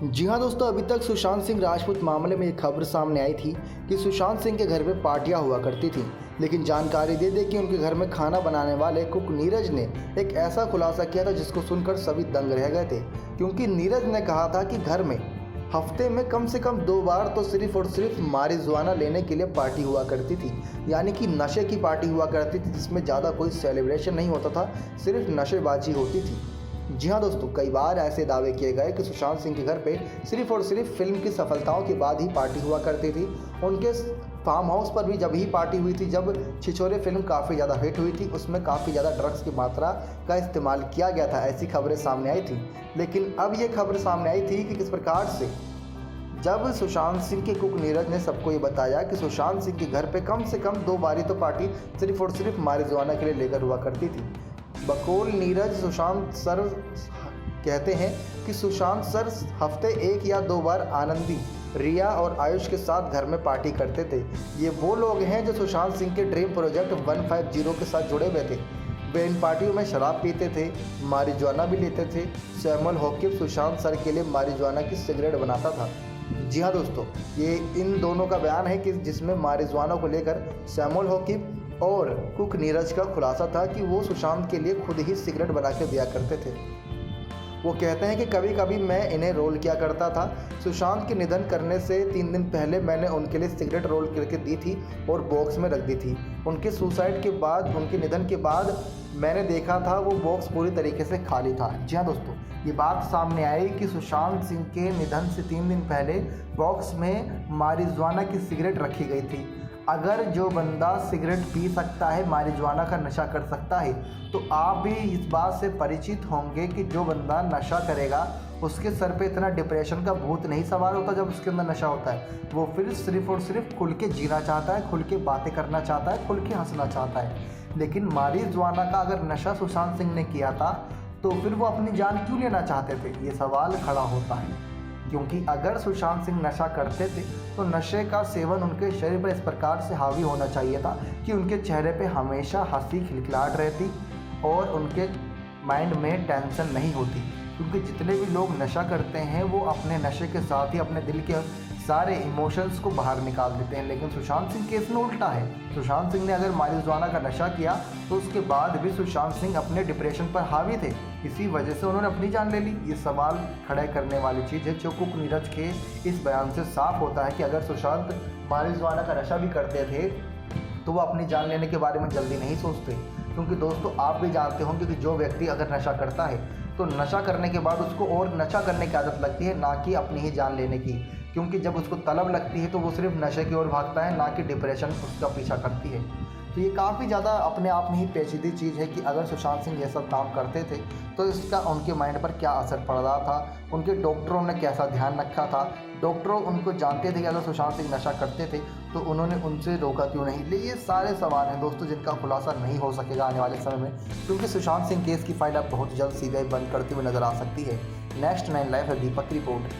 जी हाँ दोस्तों, अभी तक सुशांत सिंह राजपूत मामले में एक खबर सामने आई थी कि सुशांत सिंह के घर पे पार्टियां हुआ करती थी। लेकिन जानकारी दे कि उनके घर में खाना बनाने वाले कुक नीरज ने एक ऐसा खुलासा किया था जिसको सुनकर सभी दंग रह गए थे। क्योंकि नीरज ने कहा था कि घर में हफ्ते में कम से कम 2 बार तो सिर्फ और सिर्फ मारिजुआना लेने के लिए पार्टी हुआ करती थी, यानी कि नशे की पार्टी हुआ करती थी जिसमें ज़्यादा कोई सेलिब्रेशन नहीं होता था, सिर्फ नशेबाजी होती थी। जी हाँ दोस्तों, कई बार ऐसे दावे किए गए कि सुशांत सिंह के घर पे सिर्फ और सिर्फ फिल्म की सफलताओं के बाद ही पार्टी हुआ करती थी। उनके फार्म हाउस पर भी जब ही पार्टी हुई थी जब छिछोरे फिल्म काफ़ी ज़्यादा हिट हुई थी, उसमें काफ़ी ज़्यादा ड्रग्स की मात्रा का इस्तेमाल किया गया था, ऐसी खबरें सामने आई थी। लेकिन अब ये खबर सामने आई थी कि किस प्रकार से जब सुशांत सिंह के कुक नीरज ने सबको ये बताया कि सुशांत सिंह के घर पे कम से कम 2 बारी तो पार्टी सिर्फ और सिर्फ मारिजुआना के लिए लेकर हुआ करती थी। बकौल नीरज सुशांत सर कहते हैं कि सुशांत सर हफ्ते 1 या 2 बार आनंदी, रिया और आयुष के साथ घर में पार्टी करते थे। ये वो लोग हैं जो सुशांत सिंह के ड्रीम प्रोजेक्ट 150 के साथ जुड़े हुए थे। वे इन पार्टियों में शराब पीते थे, मारिजुआना भी लेते थे। सैमुअल होकिब सुशांत सर के लिए मारिजुआना की सिगरेट बनाता था। जी हाँ दोस्तों, ये इन दोनों का बयान है कि जिसमें मारिजुआना को लेकर सैमुअल होकिब और कुक नीरज का खुलासा था कि वो सुशांत के लिए खुद ही सिगरेट बना के दिया करते थे। वो कहते हैं कि कभी कभी मैं इन्हें रोल किया करता था। सुशांत के निधन करने से 3 दिन पहले मैंने उनके लिए सिगरेट रोल करके दी थी और बॉक्स में रख दी थी। उनके सुसाइड के बाद, उनके निधन के बाद मैंने देखा था वो बॉक्स पूरी तरीके से खाली था। जी हाँ दोस्तों, ये बात सामने आई कि सुशांत सिंह के निधन से 3 दिन पहले बॉक्स में मारिजुआना की सिगरेट रखी गई थी। अगर जो बंदा सिगरेट पी सकता है, मारिजुआना का नशा कर सकता है, तो आप भी इस बात से परिचित होंगे कि जो बंदा नशा करेगा उसके सर पे इतना डिप्रेशन का भूत नहीं सवार होता जब उसके अंदर नशा होता है। वो फिर सिर्फ और सिर्फ खुल के जीना चाहता है, खुल के बातें करना चाहता है, खुल के हंसना चाहता है। लेकिन मारिजुआना का अगर नशा सुशांत सिंह ने किया था तो फिर वो अपनी जान क्यों लेना चाहते थे, ये सवाल खड़ा होता है। क्योंकि अगर सुशांत सिंह नशा करते थे तो नशे का सेवन उनके शरीर पर इस प्रकार से हावी होना चाहिए था कि उनके चेहरे पे हमेशा हंसी खिलखिलाहट रहती और उनके माइंड में टेंशन नहीं होती। क्योंकि जितने भी लोग नशा करते हैं वो अपने नशे के साथ ही अपने दिल के सारे इमोशंस को बाहर निकाल देते हैं। लेकिन सुशांत सिंह केस में उल्टा है। सुशांत सिंह ने अगर मारिजुआना का नशा किया तो उसके बाद भी सुशांत सिंह अपने डिप्रेशन पर हावी थे, इसी वजह से उन्होंने अपनी जान ले ली। ये सवाल खड़े करने वाली चीज़ है जो कुक नीरज के इस बयान से साफ होता है कि अगर सुशांत मारिजुआना का नशा भी करते थे तो वो अपनी जान लेने के बारे में जल्दी नहीं सोचते। क्योंकि दोस्तों, आप भी जानते होंगे कि जो व्यक्ति अगर नशा करता है तो नशा करने के बाद उसको और नशा करने की आदत लगती है, ना कि अपनी ही जान लेने की। क्योंकि जब उसको तलब लगती है तो वो सिर्फ नशे की ओर भागता है, ना कि डिप्रेशन उसका पीछा करती है। तो ये काफ़ी ज़्यादा अपने आप में ही पेचीदी चीज़ है कि अगर सुशांत सिंह ये सब काम करते थे तो इसका उनके माइंड पर क्या असर पड़ रहा था, उनके डॉक्टरों ने कैसा ध्यान रखा था। डॉक्टरों उनको जानते थे कि अगर सुशांत सिंह नशा करते थे तो उन्होंने उनसे रोका क्यों नहीं। ये सारे सवाल हैं दोस्तों जिनका खुलासा नहीं हो सकेगा आने वाले समय में, क्योंकि सुशांत सिंह केस की फाइल अब बहुत जल्द सीबीआई बंद करती हुई नजर आ सकती है। नेक्स्ट 9 लाइव है दीपक की रिपोर्ट।